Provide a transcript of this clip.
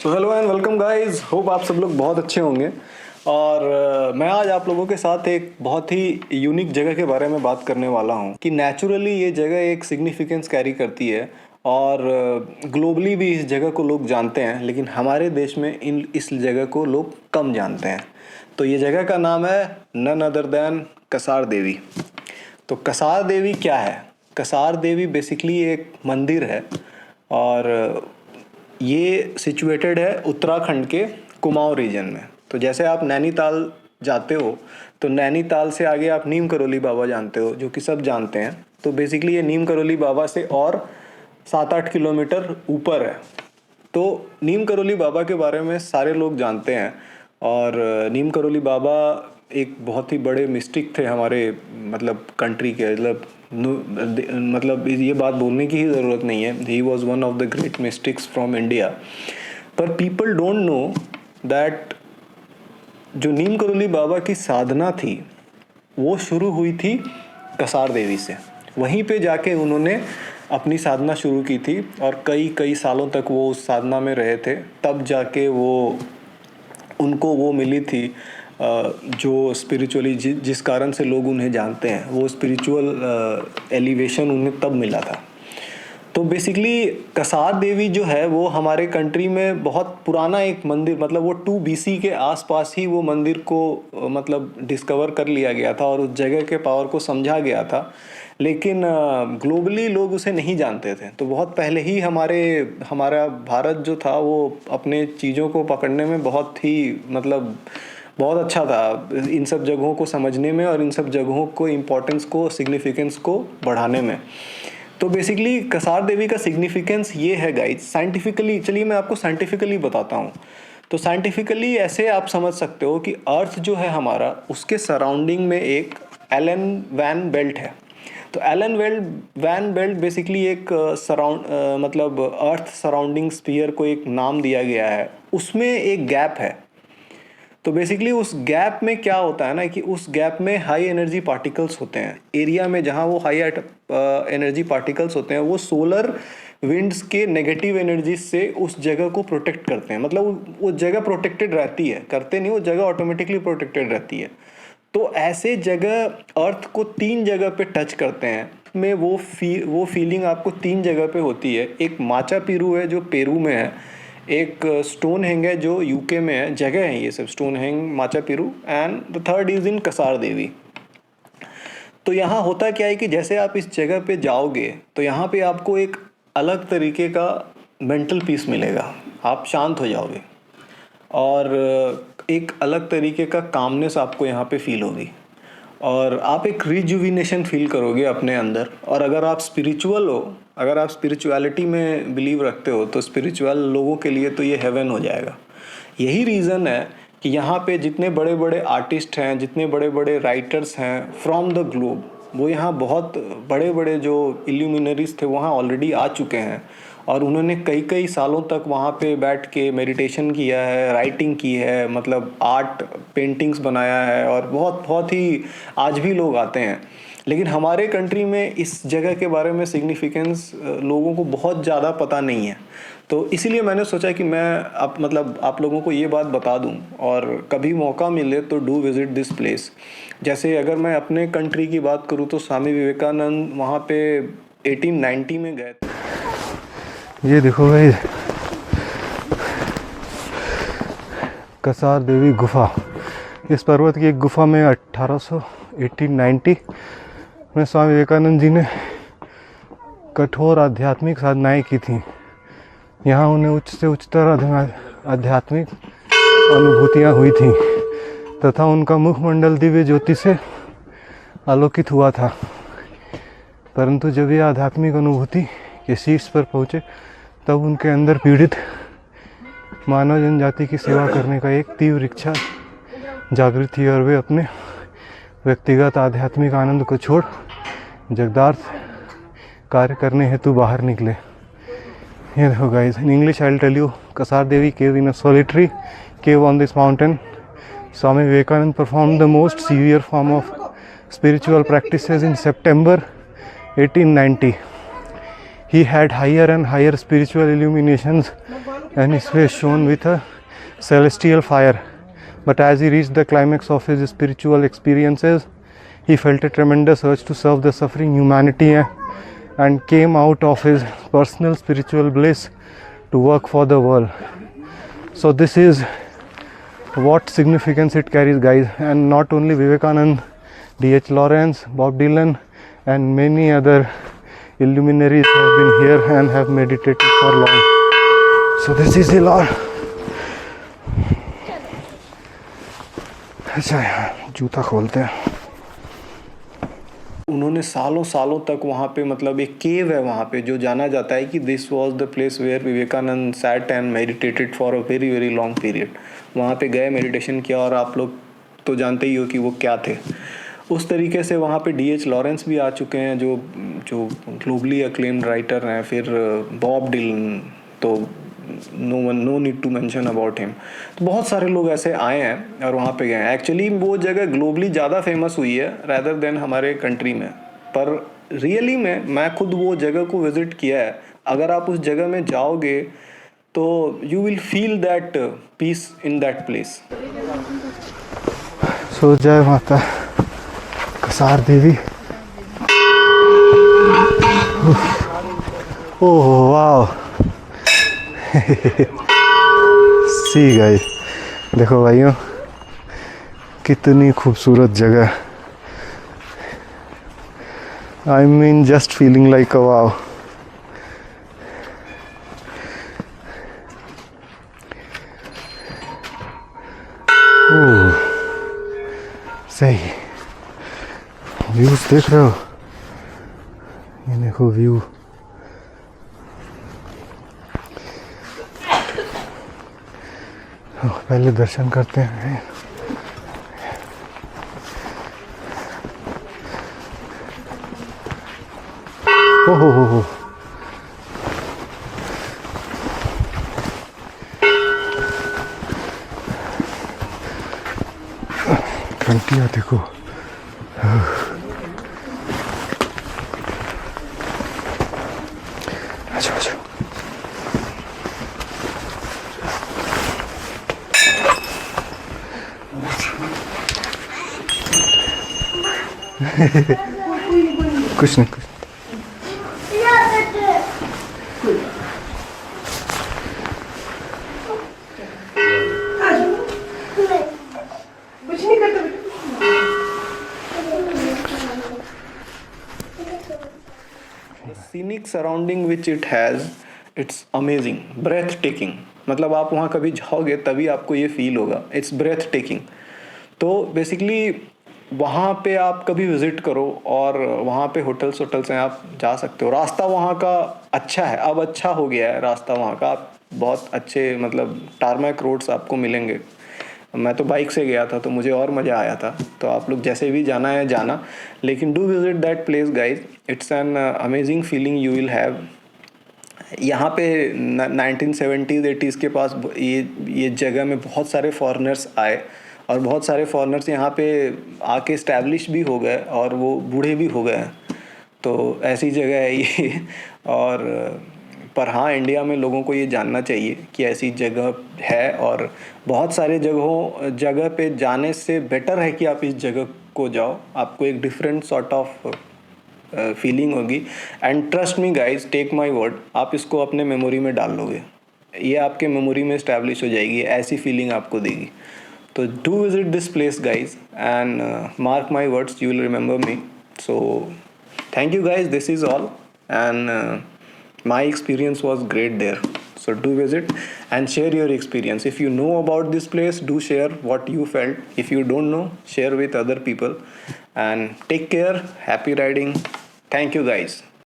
So hello and welcome guys, hope आप सब लोग बहुत अच्छे होंगे। और मैं आज आप लोगों के साथ एक बहुत ही यूनिक जगह के बारे में बात करने वाला हूं कि नेचुरली ये जगह एक सिग्निफिकेंस कैरी करती है और ग्लोबली भी इस जगह को लोग जानते हैं, लेकिन हमारे देश में इस जगह को लोग कम जानते हैं। तो ये जगह का नाम है none other than Kasar Devi. तो कसार देवी क्या है? कसार देवी बेसिकली एक मंदिर है और ये सिचुएटेड है उत्तराखंड के कुमाऊं रीजन में। तो जैसे आप नैनीताल जाते हो तो नैनीताल से आगे आप नीम करोली बाबा जानते हो, जो कि सब जानते हैं। तो बेसिकली ये नीम करोली बाबा से और 7-8 किलोमीटर ऊपर है। तो नीम करोली बाबा के बारे में सारे लोग जानते हैं और नीम करोली बाबा एक बहुत ही बड़े मिस्टिक थे हमारे कंट्री के। मतलब ये बात बोलने की ही ज़रूरत नहीं है, he was one of the great mystics from India. पर पीपल डोंट नो दैट जो नीम करोली बाबा की साधना थी वो शुरू हुई थी कसार देवी से। वहीं पे जाके उन्होंने अपनी साधना शुरू की थी और कई कई सालों तक वो उस साधना में रहे थे। तब जाके उनको वो मिली थी जो स्पिरिचुअली जिस कारण से लोग उन्हें जानते हैं, वो स्पिरिचुअल एलिवेशन उन्हें तब मिला था। तो बेसिकली कसार देवी जो है वो हमारे कंट्री में बहुत पुराना एक मंदिर, मतलब वो 2 BC के आसपास ही वो मंदिर को डिस्कवर कर लिया गया था और उस जगह के पावर को समझा गया था। लेकिन ग्लोबली लोग उसे नहीं जानते थे। तो बहुत पहले ही हमारा भारत जो था वो अपने चीज़ों को पकड़ने में बहुत अच्छा था, इन सब जगहों को समझने में और इन सब जगहों को इम्पोर्टेंस को, सिग्निफिकेंस को बढ़ाने में। तो बेसिकली कसार देवी का सिग्निफिकेंस ये है गाइज, साइंटिफिकली। चलिए मैं आपको साइंटिफिकली बताता हूँ। तो साइंटिफिकली ऐसे आप समझ सकते हो कि अर्थ जो है हमारा, उसके सराउंडिंग में एक एलन वैन बेल्ट है। तो एलन वैन बेल्ट बेसिकली एक अर्थ सराउंडिंग स्फीयर को एक नाम दिया गया है। उसमें एक गैप है। तो बेसिकली उस गैप में क्या होता है ना कि उस गैप में हाई एनर्जी पार्टिकल्स होते हैं। एरिया में जहाँ वो हाई एनर्जी पार्टिकल्स होते हैं वो सोलर विंड्स के नेगेटिव एनर्जी से उस जगह को प्रोटेक्ट करते हैं। मतलब वो जगह प्रोटेक्टेड रहती है, करते नहीं, वो जगह ऑटोमेटिकली प्रोटेक्टेड रहती है। तो ऐसे जगह अर्थ को 3 जगह पे टच करते हैं में वो फीलिंग आपको 3 जगह पे होती है। एक माचा पिरू है जो पेरू में है, एक स्टोन हैंग है जो यूके में है, जगह है ये सब, स्टोन हैंग, माचा पिरू, and the third is in Kasar Devi. तो यहाँ होता क्या है कि जैसे आप इस जगह पे जाओगे तो यहाँ पे आपको एक अलग तरीके का मेंटल पीस मिलेगा। आप शांत हो जाओगे और एक अलग तरीके का कामनेस आपको यहाँ पे फील होगी और आप एक रिजुविनेशन फील करोगे अपने अंदर। और अगर आप स्पिरिचुअल हो, अगर आप स्पिरिचुअलिटी में बिलीव रखते हो, तो स्पिरिचुअल लोगों के लिए तो ये हेवन हो जाएगा। यही रीज़न है कि यहाँ पे जितने बड़े बड़े आर्टिस्ट हैं, जितने बड़े बड़े राइटर्स हैं फ्रॉम द ग्लोब, वो यहाँ बहुत बड़े बड़े जो इल्यूमिनरीज थे वहाँ ऑलरेडी आ चुके हैं और उन्होंने कई कई सालों तक वहाँ पे बैठ के मेडिटेशन किया है, राइटिंग की है, मतलब आर्ट पेंटिंग्स बनाया है और बहुत बहुत ही आज भी लोग आते हैं। लेकिन हमारे कंट्री में इस जगह के बारे में सिग्निफिकेंस लोगों को बहुत ज़्यादा पता नहीं है। तो इसीलिए मैंने सोचा कि मैं आप लोगों को ये बात बता दूं और कभी मौका मिले तो डू विज़िट दिस प्लेस। जैसे अगर मैं अपने कंट्री की बात करूं तो स्वामी विवेकानंद वहाँ पे 1890 में गए थे। ये देखो भाई, कसार देवी गुफा। इस पर्वत की एक गुफा में 1890 में स्वामी विवेकानंद जी ने कठोर आध्यात्मिक साधनाएं की थी। यहाँ उन्हें उच्च से उच्चतर आध्यात्मिक अनुभूतियाँ हुई थी तथा उनका मुखमंडल दिव्य ज्योति से आलोकित हुआ था। परंतु जब ये आध्यात्मिक अनुभूति के शीर्ष पर पहुँचे तब उनके अंदर पीड़ित मानव जनजाति की सेवा करने का एक तीव्र इच्छा जागृत थी और वे अपने व्यक्तिगत आध्यात्मिक आनंद को छोड़ जगदार्थ कार्य करने हेतु बाहर निकले। ये देखो guys, in English I'll tell you, Kasar Devi cave in a solitary cave on this mountain. Swami Vivekananda performed the most severe form of spiritual practices in September 1890. He had higher and higher spiritual illuminations and his face shone with a celestial fire. But as he reached the climax of his spiritual experiences, he felt a tremendous urge to serve the suffering humanity and came out of his personal spiritual bliss to work for the world. So this is what significance it carries, guys. And not only Vivekanand, D.H. Lawrence, Bob Dylan, and many other illuminaries have been here and have meditated for long. So this is the Lord. अच्छा जूता खोलते हैं. उन्होंने सालों सालों तक वहाँ पे, मतलब एक केव है वहाँ पे जो जाना जाता है कि this was the place where Vivekananda sat and meditated for a very very long period. वहाँ पे गए, मेडिटेशन किया, और आप लोग तो जानते ही हो कि वो क्या थे. उस तरीके से वहाँ पे D.H. लॉरेंस भी आ चुके हैं जो जो ग्लोबली अक्लेम्ड राइटर हैं. फिर बॉब डिलन, तो no need to mention about him. तो बहुत सारे लोग ऐसे आए हैं और वहाँ पे गए हैं. एक्चुअली वो जगह ग्लोबली ज़्यादा फेमस हुई है रैदर देन हमारे कंट्री में. पर रियली में मैं खुद वो जगह को विज़िट किया है. अगर आप उस जगह में जाओगे तो you will feel that peace in that place. So जय माता कसार देवी. ओह वाह. सी गाइस, देखो भाइयों कितनी खूबसूरत जगह. I mean just feeling like a wow. सही व्यूज देख रहे हो, ये देखो व्यू. पहले दर्शन करते हैं. ओहो घंटियाँ देखो. अच्छा अच्छा. कुछ नहीं कुछ. Scenic surrounding which it has, it's amazing, breathtaking. मतलब आप वहाँ कभी जाओगे तभी आपको ये फील होगा, इट्स ब्रेथ टेकिंग. तो बेसिकली वहाँ पे आप कभी विज़िट करो, और वहाँ पे होटल्स हैं, आप जा सकते हो. रास्ता वहाँ का अच्छा है, अब अच्छा हो गया है रास्ता वहाँ का. आप बहुत अच्छे, मतलब टारमैक रोड्स आपको मिलेंगे. मैं तो बाइक से गया था तो मुझे और मज़ा आया था. तो आप लोग जैसे भी जाना है जाना, लेकिन do visit that place guys. It's an amazing feeling you will have. यहाँ पे 1970s 80s के पास ये जगह में बहुत सारे फॉरेनर्स आए, और बहुत सारे फॉरेनर्स यहाँ पे आके इस्टेब्लिश भी हो गए, और वो बूढ़े भी हो गए हैं. तो ऐसी जगह है ये. और पर हाँ, इंडिया में लोगों को ये जानना चाहिए कि ऐसी जगह है, और बहुत सारे जगह पे जाने से बेटर है कि आप इस जगह को जाओ. आपको एक डिफरेंट सॉर्ट ऑफ फीलिंग होगी. And trust me guys, take my word, आप इसको अपने मेमोरी में डाल लोगे, ये आपके मेमोरी में इस्टेब्लिश हो जाएगी. ऐसी फीलिंग आपको देगी. तो do visit this place guys, and mark my words, you will remember me. So thank you guys, this is all, and my experience was great there. So do visit and share your experience. If you know about this place, do share what you felt. If you don't know, share with other people. And take care. Happy riding. Thank you guys.